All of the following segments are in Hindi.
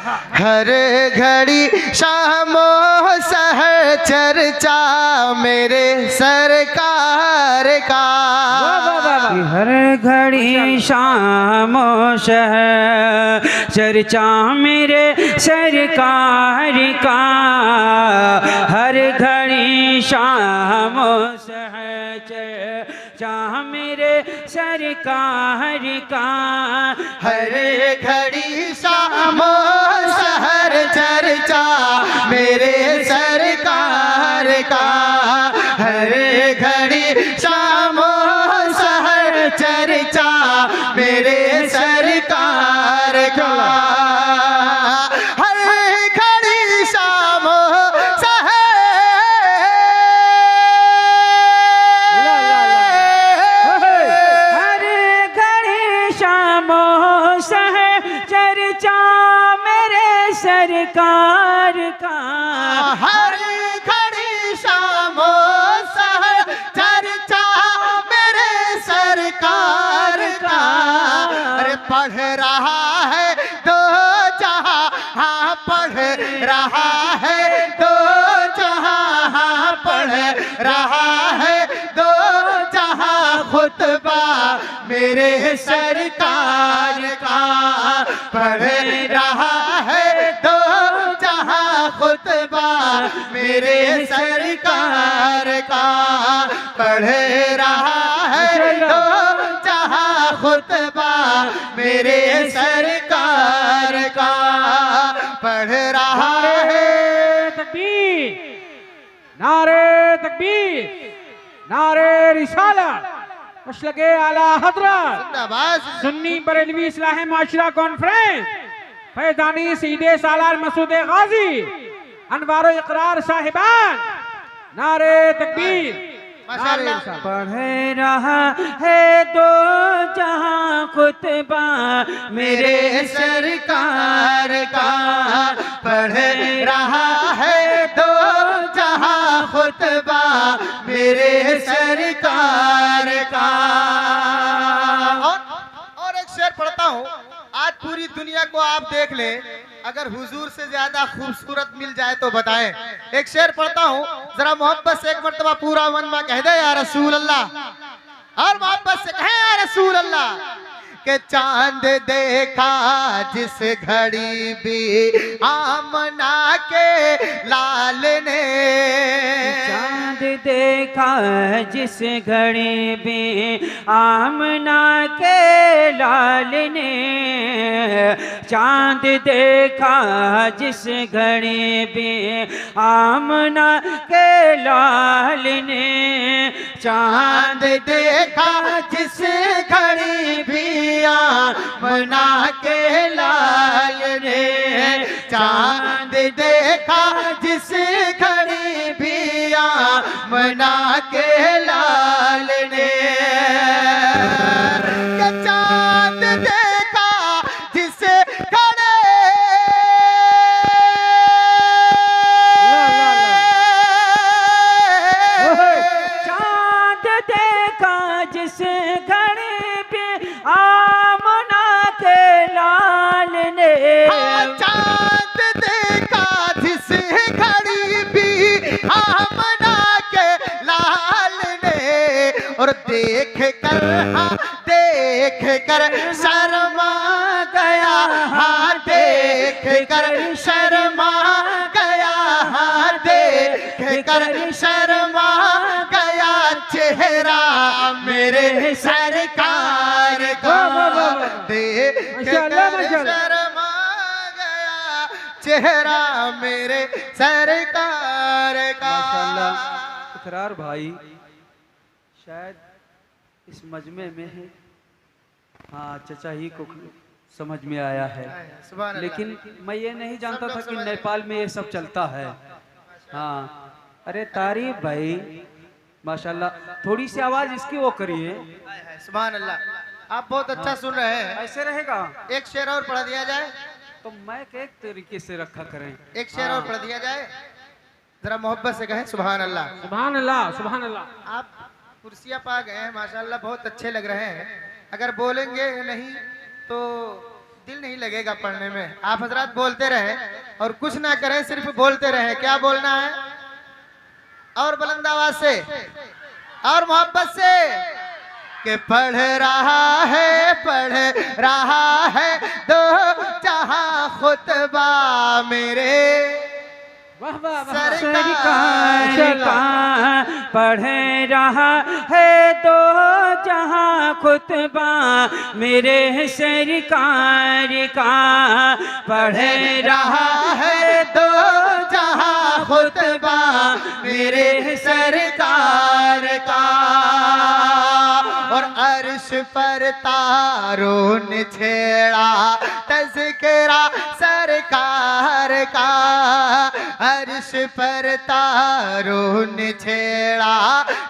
हर घड़ी शामो सहर चर्चा मेरे सरकार का। हर घड़ी शामो सहर चर्चा मेरे सरकार का। हर घड़ी शामो सहर चर्चा मेरे सरकार का। हर घड़ी शामो सहर चर्चा मेरे सरकार का। हर घड़ी शामो सहर चर्चा मेरे सरकार का। हर घड़ी शामो हर घड़ी शामो सहर चर्चा मेरे सरकार का। हर घड़ी शामो सहर चर्चा मेरे सरकार का। अरे पढ़ रहा है दो जहां, हाँ पढ़ रहा है दो जहां, हाँ पढ़ रहा है दो जहां खुतबा मेरे सरकार का। पढ़ रहा है दो जहां खुतबा मेरे सरकार का। पढ़ रहा है दो जहां खुतबा मेरे सरकार का। पढ़ रहा है तकबीर, नारे तकबीर, नारे रिसालत, मशलके आला हजरत जिंदाबाद। सुन्नी बरेलवी इस्लाह माशरा कॉन्फ्रेंस फैजानी सीधे सालार मसूद गाजी अनवारो इकरार साहिबान। नारे तकबीर, नारे रिसालत। पढ़ रहा है दो जहां खुतबा मेरे सरकार का। पढ़ रहा है दो जहां खुतबा मेरे सरकार का। और एक शेर पढ़ता हूँ। आज पूरी दुनिया को आप देख ले, अगर हुजूर से ज्यादा खूबसूरत मिल जाए तो बताएं। एक शेर पढ़ता हूँ, जरा मोहब्बत से एक मर्तबा पूरा मन में कह दे या रसूल अल्लाह। और मोहब्बत से कहे या रसूल अल्लाह। के चांद देखा जिस घड़ी भी आमना के लाल ने। चांद देखा जिस घड़ी भी आमना के लाल ने। चांद देखा जिस घड़ी भी आमना के लाल ने। चांद देखा जिस घड़ी भी आमना के लाल ने। चांद देखा जिस घड़ी भी आमना के लाल ने। चांद देखा जिस घड़ी चांद देखा जिस घड़ी पे आमना के लाल ने। चांद देखा जिस घड़ी भी आमना के लाल ने। और देख कर, हाँ देख कर शर्मा गया, हाँ देख कर शर्मा गया, हाँ देख कर शर्मा गया चेहरा मेरे सरकार का। देख कर शर्मा गया चेहरा मेरे सरकार का। माशाल्लाह इकरार भाई शायद इस मजमे में है। हाँ चचा ही को समझ में आया है, सुभान अल्लाह। लेकिन मैं ये नहीं जानता था कि नेपाल में ये सब चलता है। हाँ अरे तारीफ भाई माशाल्लाह। थोड़ी सी आवाज इसकी वो करिए। सुभान अल्लाह। आप बहुत अच्छा सुन रहे हैं। ऐसे रहेगा एक शेर और पढ़ दिया जाए तो मैं एक तरीके से रखा करें। एक शेर और पढ़ दिया जाए, जरा मोहब्बत से कहें सुभान अल्लाह। सुभान अल्लाह, सुभान अल्लाह। आप कुर्सियां पा गए हैं माशाल्लाह, बहुत अच्छे लग रहे हैं। अगर बोलेंगे नहीं तो दिल नहीं लगेगा पढ़ने में। आप हजरात बोलते रहे और कुछ ना करें, सिर्फ बोलते रहे। क्या बोलना है? और बुलंद आवाज से और मोहब्बत से कि पढ़ रहा है दो जहां खुतबा मेरे वाह वाह वाह। सरकार का पढ़ रहा है तो जहां खुतबा मेरे सरकार का पढ़ रहा है दो जहां खुतबा मेरे सरकार का। और अर्श पर तारों ने छेड़ा तज़किरा सरकार का। अर्श पर तारों ने छेड़ा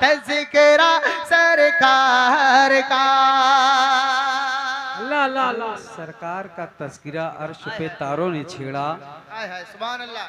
तज़किरा सरकार का। अल्लाह अल्लाह अल्लाह। सरकार का तज़किरा अर्श पे तारों ने छेड़ा। हाय हाय सुभान अल्लाह।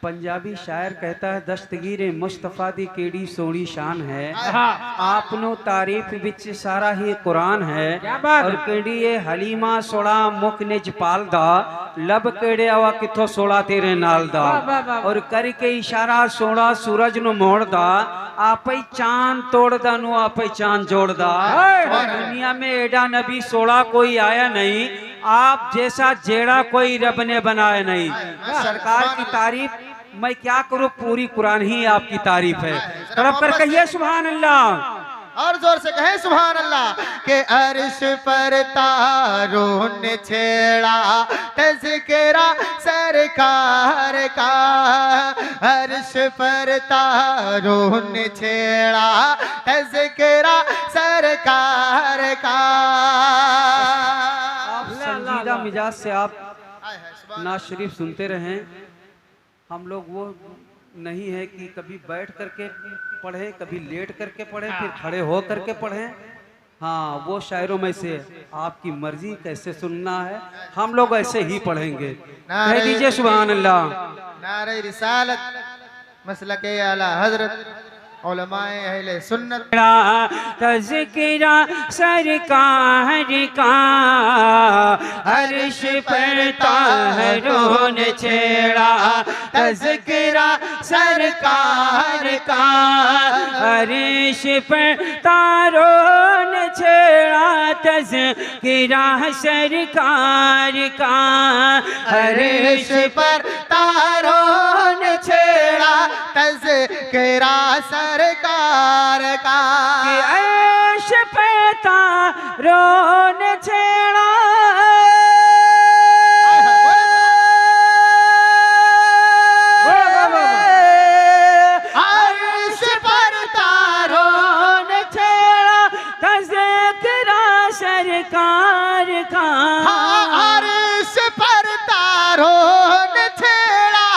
पंजाबी शायर कहता है दस्तगीर मुस्तफा दी केड़ी सोनी शान है। हाँ। आपनो तारीफ विच सारा ही कुरान है। क्या बात और है। केड़ी ये हलीमा सोड़ा मुख निज पाल दा लब केड़े आवा किथों सोड़ा तेरे नाल दा। वाह, वाह, वाह। और करके इशारा सोड़ा सूरज नु मोड़ दा आप ही चांद तोड़दा नु आप ही चांद जोड़दा। हाय, और दुनिया में एडा नबी सोड़ा कोई आया नहीं, आप जैसा जेड़ा कोई रब ने बनाया नहीं। सरकार की तारीफ मैं क्या करूं, पूरी कुरान ही आपकी तारीफ है। तड़प कर कहिए सुभान अल्लाह। और जोर से कहें सुभान अल्लाह। के अर्श पर तारों ने छेड़ा तज़किरा सरकार का। अर्श पर तारों ने छेड़ा तज़किरा सरकार का। आप संजीदा मिजाज से आप नाज शरीफ सुनते रहें। हम लोग वो नहीं है कि कभी बैठ करके पढ़े, कभी लेट करके पढ़े, फिर खड़े हो करके पढ़े। हाँ, वो शायरों में से आपकी मर्जी कैसे सुनना है, हम लोग ऐसे ही पढ़ेंगे। कह दीजिए सुभान अल्लाह। नारे रिसालत मसलके आला हजरत उलमाए अहले सुन्नत। तज़किरा सरकार का अर्श पर तारों ने छेड़ा तज़किरा सरकार का। अर्श पर तारों ने छेड़ा तज़किरा सरकार का। अर्श पर तारों ने छेड़ा तज़किरा सरकार का। अर्श पे तारों ने छेड़ा अर्श पर तारों ने छेड़ा तज़किरा सरकार का। अर्श पर तारों ने छेड़ा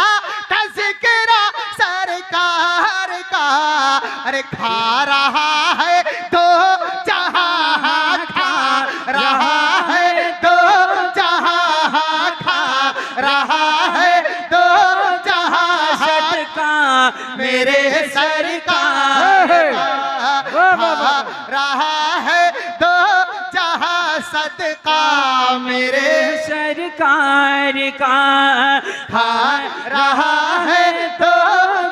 तज़किरा सरकार का। अरे खा रहा है तो जहां खा रहा है तो जहां खा रहा है तो जहां सदका मेरे सरकार खा रहा है तो जहां सदका मेरे सरकार का। खा रहा है तो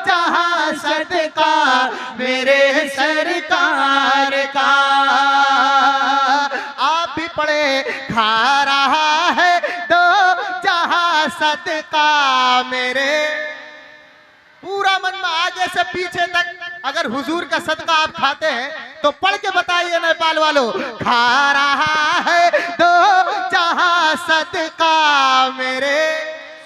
जहां सदका मेरे सरकार का। आप भी पढ़े खा रहा है तो जहां सदका मेरे। पूरा मन में आगे से पीछे तक अगर हुजूर का सदका आप खाते हैं तो पढ़ के बताइए नेपाल वालों। खा रहा है तो जहां सदका मेरे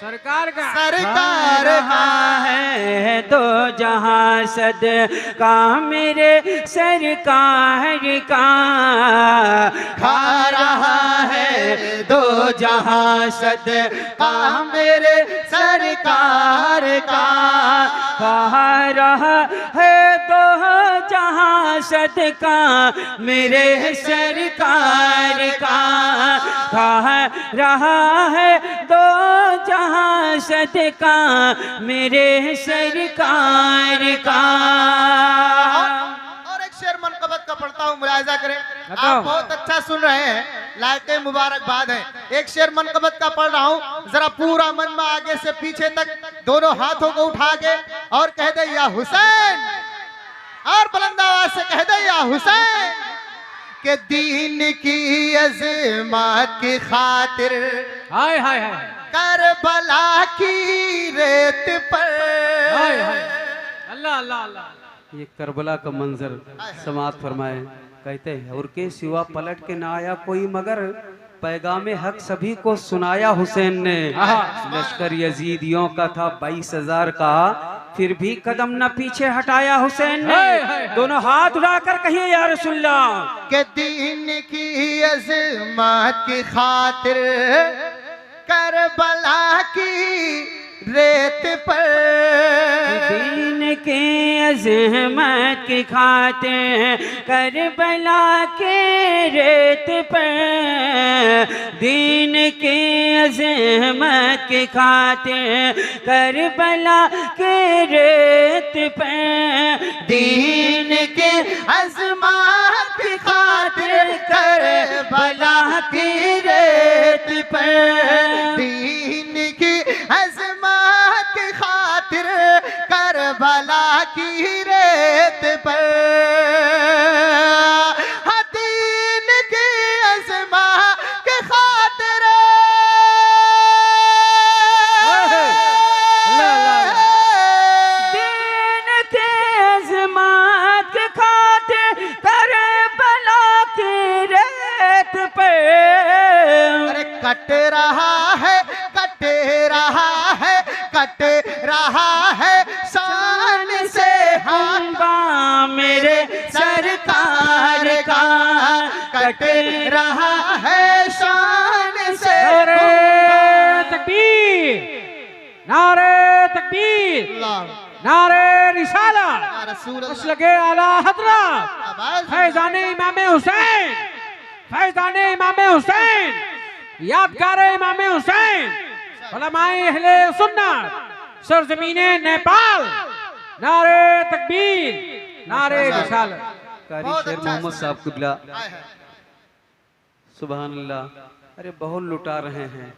सरकार का। सरकार रहा है तो जहां सदका मेरे सरकार का। खा रहा है तो जहां सदका मेरे सरकार का। खा रहा है तो जहां सदका मेरे सरकार का। खा रहा है तो जहां सदका मेरे सरकार का। और एक शेर मनकबत का पढ़ता हूँ, मुलाहिजा करें। बताओ। आप बहुत अच्छा सुन रहे हैं, लायके मुबारकबाद है। एक शेर मनकबत का पढ़ रहा हूँ, जरा पूरा मन में आगे से पीछे तक दोनों हाथों को उठा के और कह दे या हुसैन, और बुलंद आवाज से कह दे या हुसैन, के दीन की अज़मत की खातिर हाय हाय हाय करबला की रेत पर। हाय हाय अल्लाह अल्लाह अल्लाह। ये करबला का मंजर समात फरमाए। कहते हैं और के सिवा पलट के ना आया कोई मगर पैगामे हक सभी को सुनाया हुसैन ने। लश्कर यजीदियों का था 22,000 का, फिर भी कदम न पीछे हटाया हुसैन ने। दोनों हाथ उठाकर कहिए या रसूलल्लाह, के दीन की अज़मत की खातिर करबला की रेत पर, दीन के अज़मत की खातिर करबला के रेत पर, दीन के अज़मत की खातिर करबला के रेत पर, दीन के अज़मत की खातिर करबला की रेत पर, दीन की अज़मत की खातिर करबला की रेत पर, हाँ दीन की अज़मत की खातिर दीन के अज़मत की खातिर करबला की रेत पे। अरे कट रहा है, कट रहा है, कट रहा है शान से हंगा मेरे सरकार का, कट रहा है शान से नारे तकबीर, नारे तकबीर, नारे रिसाला, या रसूल बस अल्लाह। लगे आला हजरत आवाज फैजान इमाम हुसैन, फैजान इमाम हुसैन, यादगार इमाम हुसैन, उलमाए अहले सुन्नत, सरजमीने नेपाल। नारे तकबीर, नारे रिसालत। कारी बहुत शेर अच्छा मोहम्मद साहब कुबला, हाय हाय। सुभान अल्लाह। अरे बहुत लुटा रहे हैं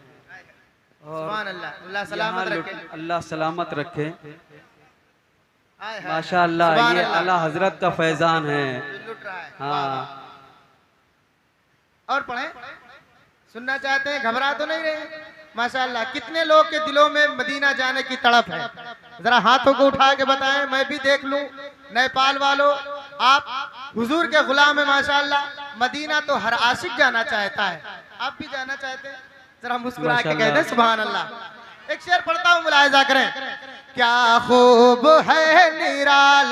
और सुभान अल्लाह, अल्लाह सलामत रखे। अल्लाह सलामत रखे। हाय हाय। माशाअल्लाह, सुभान ये अल्लाह। आला हजरत का फैजान है। लुट रहा है। हाँ, और पढ़े, सुनना चाहते हैं, घबरा तो नहीं रहे? माशाअल्लाह, कितने लोग के दिलों में मदीना जाने की तड़प है, जरा हाथों को उठा के बताएं, मैं भी देख लूं। नेपाल वालों, आप हुजूर के गुलाम है माशाअल्लाह, मदीना तो हर आशिक जाना चाहता है, आप भी जाना चाहते हैं? जरा मुस्कुरा के कह माशाअल्लाह। दें सुभान अल्लाह। एक शेर पढ़ता हूँ, मुलाहिजा करें। क्या खूब है निराला